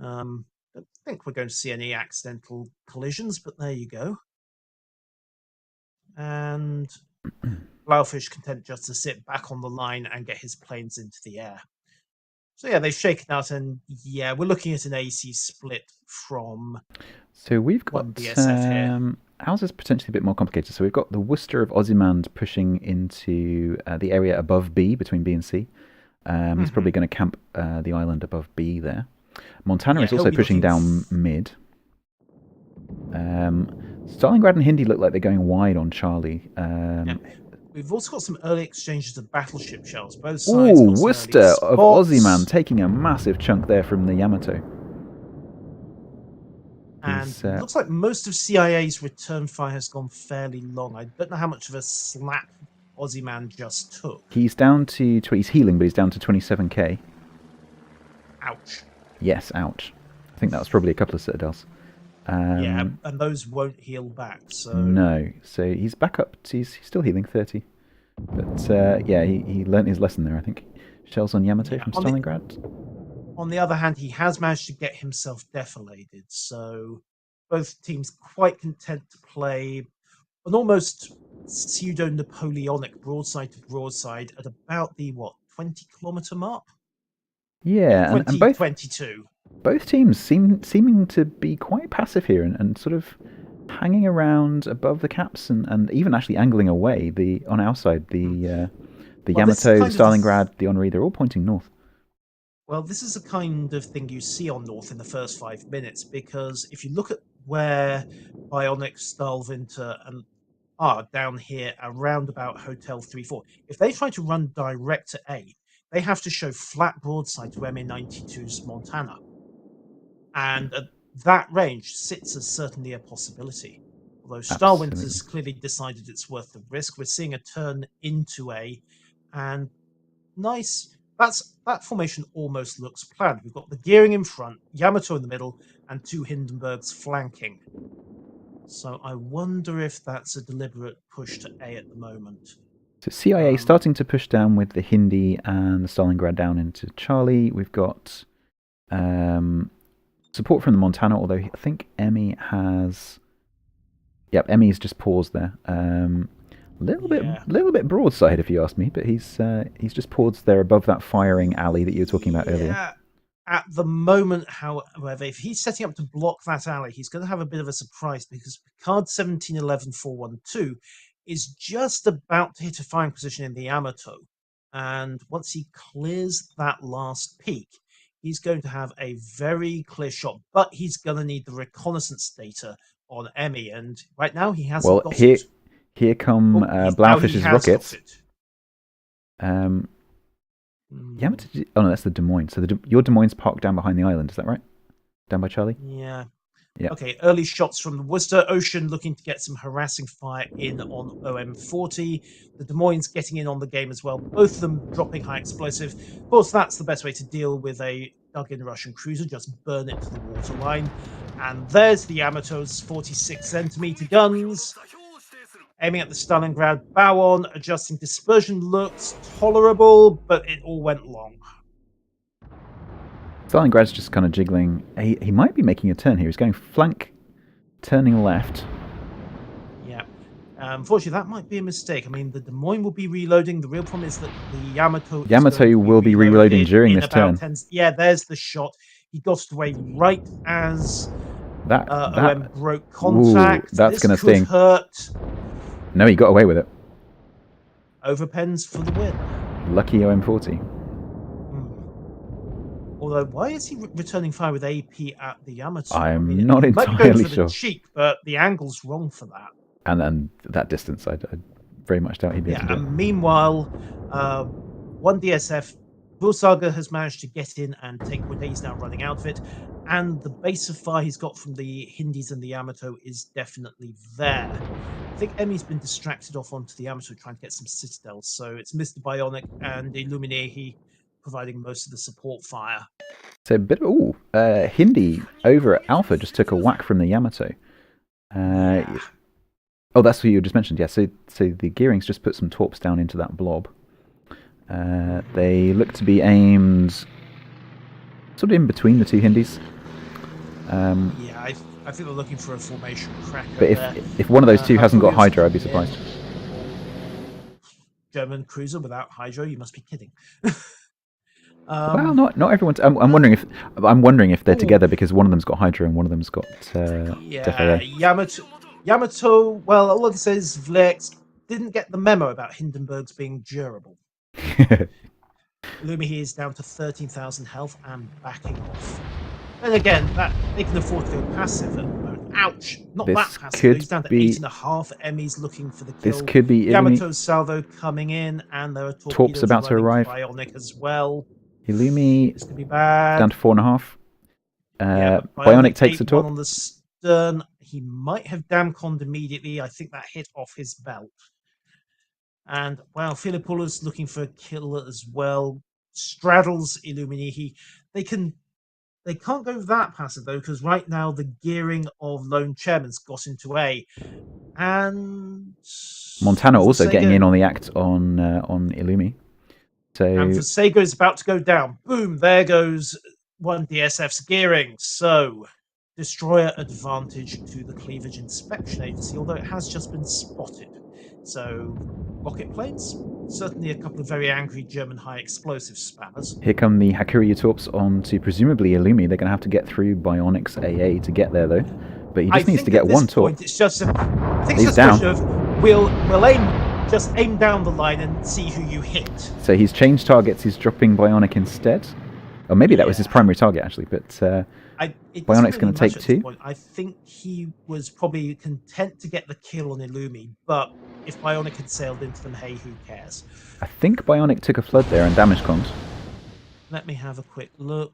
Don't think we're going to see any accidental collisions, but there you go. And Blaufish content just to sit back on the line and get his planes into the air. So yeah, they've shaken out, and yeah, we're looking at an AC split from So we've one got BSF here. ours is potentially a bit more complicated. So we've got the Worcester of Ozymandias pushing into the area above B, between B and C. He's probably going to camp the island above B there. Montana Yeah, is he'll also be pushing looking. down mid. Stalingrad and Hindi look like they're going wide on Charlie. Yeah. We've also got some early exchanges of battleship shells. Both sides Ooh, got some early Worcester of Ozyman spots. taking a massive chunk there from the Yamato. And He's looks like most of CIA's return fire has gone fairly long. I don't know how much of a slap Aussie Man just took. he's down to he's healing, but he's down to 27k. Ouch. Yes, ouch. I think that was probably a couple of citadels. Yeah, and those won't heal back. So No, so he's back up. He's still healing 30, but yeah, he learnt his lesson there. I think shells on Yamato yeah. from Stalingrad. On the other hand, he has managed to get himself defolated. So both teams quite content to play an almost pseudo Napoleonic broadside to broadside at about the 20-kilometer mark. Yeah, and 2022. both teams seeming to be quite passive here and sort of hanging around above the caps and even actually angling away. On our side, the Yamato, the Stalingrad, the Henri, they're all pointing north. Well, this is the kind of thing you see on North in the first 5 minutes, because if you look at where Bionic, Stahlwinter, and are down here around about Hotel 3-4, if they try to run direct to A, they have to show flat broadside to MA-92's Montana. And at that range, sits as certainly a possibility. Although Stahlwinter has clearly decided it's worth the risk. We're seeing a turn into A, and nice. That formation almost looks planned. We've got the gearing in front, Yamato in the middle, and two Hindenburgs flanking. So I wonder if that's a deliberate push to A at the moment. So CIA starting to push down with the Hindi and the Stalingrad down into Charlie. We've got support from the Montana, although I think Emmy has. Yep, Emmy's just paused there. Little bit broadside, if you ask me, but he's just paused there above that firing alley that you were talking about earlier. Yeah. At the moment, however, if he's setting up to block that alley, he's going to have a bit of a surprise, because Picard 1711-412 is just about to hit a firing position in the Yamato. And once he clears that last peak, he's going to have a very clear shot. But he's going to need the reconnaissance data on Emmy. And right now, he hasn't got it. Here come Blaufish's rockets. Yamato. Oh no, that's the Des Moines. So your Des Moines parked down behind the island. Is that right? Down by Charlie. Yeah. Yeah. Okay. Early shots from the Worcester Ocean, looking to get some harassing fire in on OM40. The Des Moines getting in on the game as well. Both of them dropping high explosive. Of course, that's the best way to deal with a dug-in Russian cruiser. Just burn it to the waterline. And there's the Yamato's 46-centimeter guns, aiming at the Stalingrad bow on. Adjusting dispersion looks tolerable, but it all went long. Stalingrad's just kind of jiggling. He might be making a turn here. He's going flank, turning left. Yeah. Unfortunately, that might be a mistake. I mean, the Des Moines will be reloading. The real problem is that the Yamato will be reloading during this turn. Yeah, there's the shot. He got it away right as that OM broke contact. Ooh, that's going to sting. Hurt. No, he got away with it. Overpens for the win. Lucky OM40. Although, why is he returning fire with AP at the Yamato? I'm not entirely sure. The cheek, but the angle's wrong for that. And that distance, I very much doubt he'd be able to do. And meanwhile, one DSF, Bulsaga has managed to get in and take what he's now running out of it. And the base of fire he's got from the Hindis and the Yamato is definitely there. I think Emmy's been distracted off onto the Yamato trying to get some citadels. So it's Mr. Bionic and Illuminehi providing most of the support fire. So a bit of Hindi over at Alpha just took a whack from the Yamato. Oh, that's what you just mentioned. Yeah, so the gearings just put some torps down into that blob. They look to be aimed sort of in between the two Hindis. Yeah, I think they're looking for a formation cracker But there. if one of those two hasn't got Harpurius Hydra, I'd be coming in. surprised. German cruiser without Hydro, you must be kidding. Well, not everyone's. I'm wondering if they're together because one of them's got Hydra and one of them's got Yeah, FAA. Yamato. Well, all I can say is Vlex didn't get the memo about Hindenburg's being durable. Illumi is down to 13,000 health and backing off. And again, that they can afford to go passive at the moment. Ouch! Not This that passive. could He's down to be 8.5. Emmy's looking for the kill. This could be Illumi. Yamato's salvo coming in, and there are torpedoes about to arrive. Bionic as well. Illumi This could be bad. Down to 4.5. Yeah, Bionic takes a torp on the stern. He might have damconned immediately. I think that hit off his belt. And wow, Philippoulos looking for a kill as well. Straddles Illumini. They can't go that passive though, because right now the gearing of Lone Chairman's got into A. And Montana also getting in on the act on Illumi. And Fasego is about to go down. Boom, there goes one DSF's gearing. So destroyer advantage to the Cleavage Inspection Agency, although it has just been spotted. So rocket planes, certainly a couple of very angry German high explosive spammers. Here come the Hakuryu torps on to presumably Illumi. They're going to have to get through Bionic's AA to get there though. But he just needs to get one torp. It's just I think it's just a question of we'll aim down the line and see who you hit. So he's changed targets. He's dropping Bionic instead. Or maybe that was his primary target actually, but Bionic's going to take 2. I think he was probably content to get the kill on Illumi, but if Bionic had sailed into them, hey, who cares? I think Bionic took a flood there and damage comms. Let me have a quick look.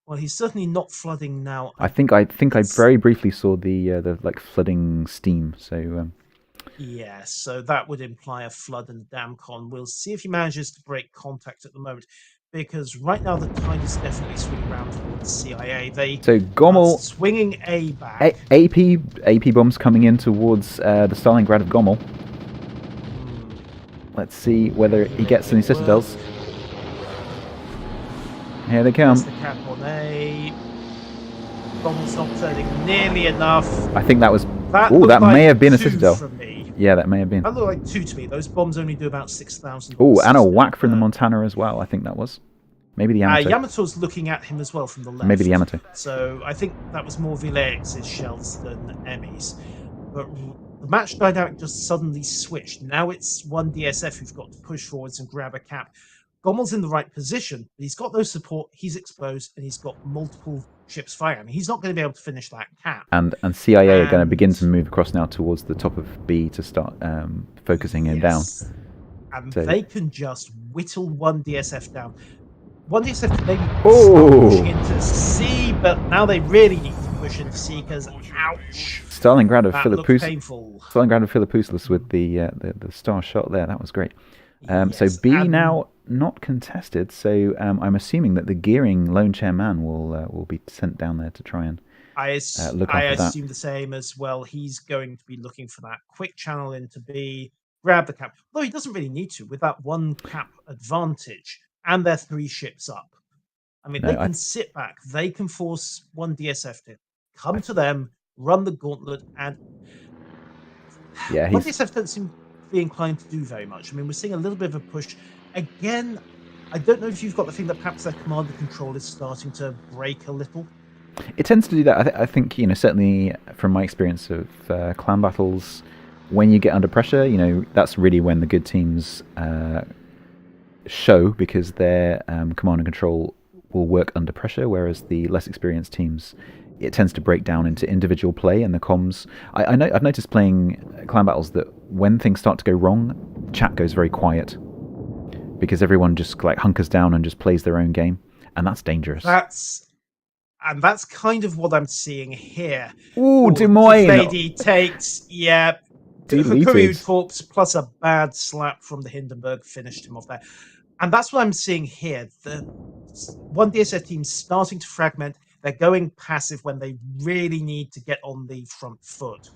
Well, he's certainly not flooding now. I think I very briefly saw the like flooding steam. So yeah, so that would imply a flood and a damcon. We'll see if he manages to break contact at the moment, because right now the tide is definitely swinging around towards CIA. So Gommel swinging A back. AP bombs coming in towards the Stalingrad of Gommel. Let's see whether he gets any citadels. Here they come. The cap on A. Gommel's not turning nearly enough. I think that was. That may have been a citadel. Yeah, that may have been. That looked like 2 to me. Those bombs only do about 6,000. Oh, and a whack from the Montana as well. I think that was. Maybe the Yamato. Yamato's looking at him as well from the left. Maybe the Yamato. So I think that was more Vilex's shells than Emmy's. But the match dynamic just suddenly switched. Now it's one DSF who's got to push forwards and grab a cap. Gommel's in the right position, but he's got no support, he's exposed, and he's got multiple ships firing. He's not going to be able to finish that cap. And CIA are going to begin to move across now towards the top of B to start focusing him down. And they can just whittle one DSF down. One DSF can maybe start pushing into C, but now they really need to push into C because, ouch! Stalingrad of Philippoulos with the star shot there. That was great. So B now not contested. So I'm assuming that the gearing Lone Chair Man will be sent down there to try and look after that. I assume the same as well. He's going to be looking for that quick channel into B, grab the cap. Though he doesn't really need to with that one cap advantage, and they're 3 ships up. I mean, they can sit back. They can force one DSF to come to them, run the gauntlet, and one DSF don't seem be inclined to do very much. I mean, we're seeing a little bit of a push. Again, I don't know if you've got the thing that perhaps their command and control is starting to break a little. It tends to do that. I think, certainly from my experience of clan battles, when you get under pressure, that's really when the good teams show, because their command and control will work under pressure, whereas the less experienced teams, it tends to break down into individual play and the comms. I've noticed playing clan battles that when things start to go wrong, chat goes very quiet because everyone just like hunkers down and just plays their own game, and that's dangerous. That's kind of what I'm seeing here. Ooh, Des Moines! Lady takes, Hakuryu torps plus a bad slap from the Hindenburg finished him off there. And that's what I'm seeing here. The one DSF team starting to fragment. They're going passive when they really need to get on the front foot.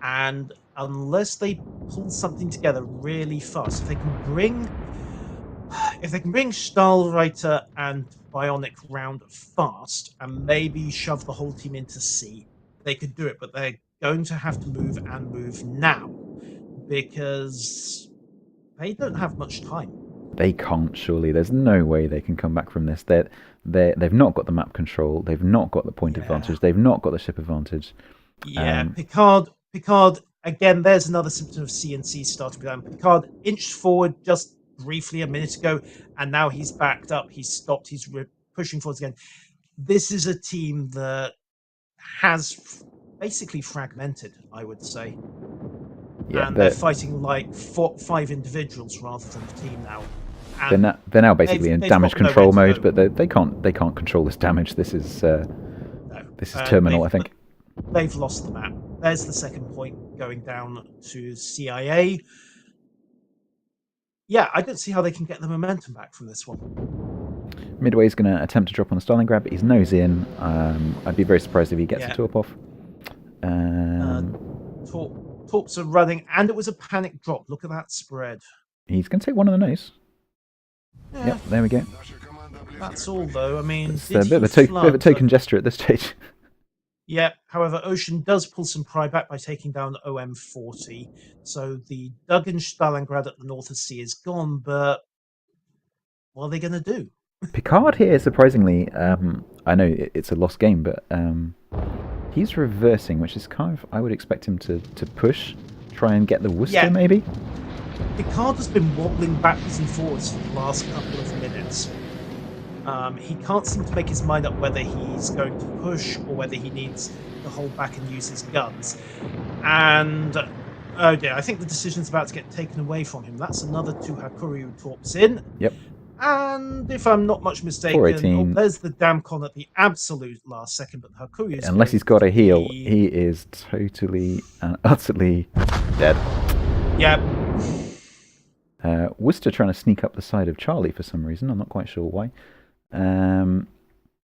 And unless they pull something together really fast, if they can bring... if they can bring Stahlreiter and Bionic round fast and maybe shove the whole team into C, they could do it. But they're going to have to move and move now because they don't have much time. They can't, surely. There's no way they can come back from this. They've not got the map control. They've not got the point advantage. They've not got the ship advantage. Yeah, Picard, again, there's another symptom of CNC starting behind. Picard inched forward just briefly a minute ago, and now he's backed up. He's stopped. He's pushing forwards again. This is a team that has basically fragmented, I would say. Yeah, and they're fighting like 5 individuals rather than a team now. They're now basically in damage control mode, but they can't control this damage. This is terminal, I think. They've lost the map. There's the second point going down to CIA. Yeah, I don't see how they can get the momentum back from this one. Midway's going to attempt to drop on the Stalingrad, but he's nose in. I'd be very surprised if he gets a torp off. Torps are running, and it was a panic drop. Look at that spread. He's going to take one on the nose. Yeah. Yep, there we go. That's all, though. I mean, it's a bit of a token gesture at this stage. Yeah, however, Ocean does pull some pride back by taking down OM-40. So the Duggan Stalingrad at the North of Sea is gone, but what are they going to do? Picard here, surprisingly, I know it's a lost game, but he's reversing, which is kind of, I would expect him to push, try and get the Worcester, maybe? Picard has been wobbling backwards and forwards for the last couple of minutes. He can't seem to make his mind up whether he's going to push or whether he needs to hold back and use his guns. And, oh dear, I think the decision's about to get taken away from him. That's another 2 Hakuryu torps in. Yep. And if I'm not much mistaken, there's the Damcon at the absolute last second, but Hakuryu's... Unless he's got a heal, he is totally and utterly dead. Yep. Worcester trying to sneak up the side of Charlie for some reason. I'm not quite sure why.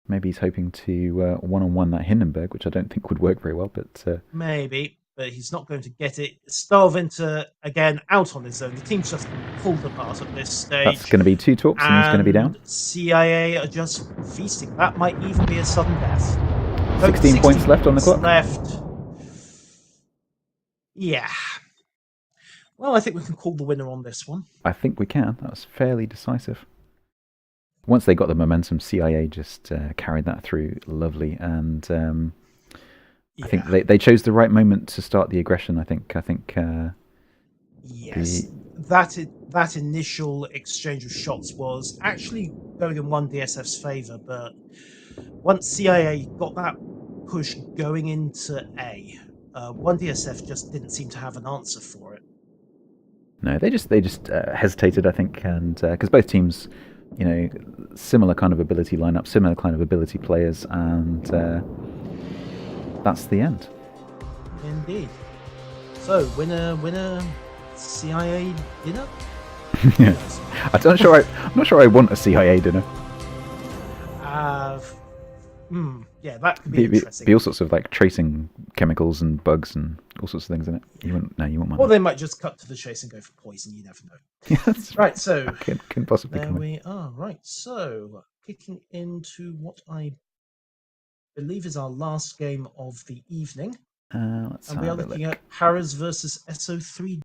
Maybe he's hoping to one-on-one that Hindenburg, which I don't think would work very well. But maybe, but he's not going to get it. Stahlwinter, again, out on his own. The team's just pulled apart at this stage. That's going to be 2 torps and he's going to be down. CIA are just feasting. That might even be a sudden death. 16 points left on the clock. Yeah. Well, I think we can call the winner on this one. I think we can. That was fairly decisive. Once they got the momentum, CIA just carried that through lovely, and I think they chose the right moment to start the aggression. I think. Yes, that initial exchange of shots was actually going in one DSF's favour, but once CIA got that push going into A, one DSF just didn't seem to have an answer for it. No, they just hesitated, I think, and because both teams, you know, similar kind of ability lineup, similar kind of ability players, and that's the end. Indeed. So, winner, CIA dinner? Yeah. I'm not sure I want a CIA dinner. Yeah, that could be interesting. Be all sorts of like tracing chemicals and bugs and all sorts of things in it. You wouldn't mind. Or they might just cut to the chase and go for poison. You never know. Yeah, that's right. So can possibly. There we are. Right. So kicking into what I believe is our last game of the evening, and we are looking at Paras versus SO3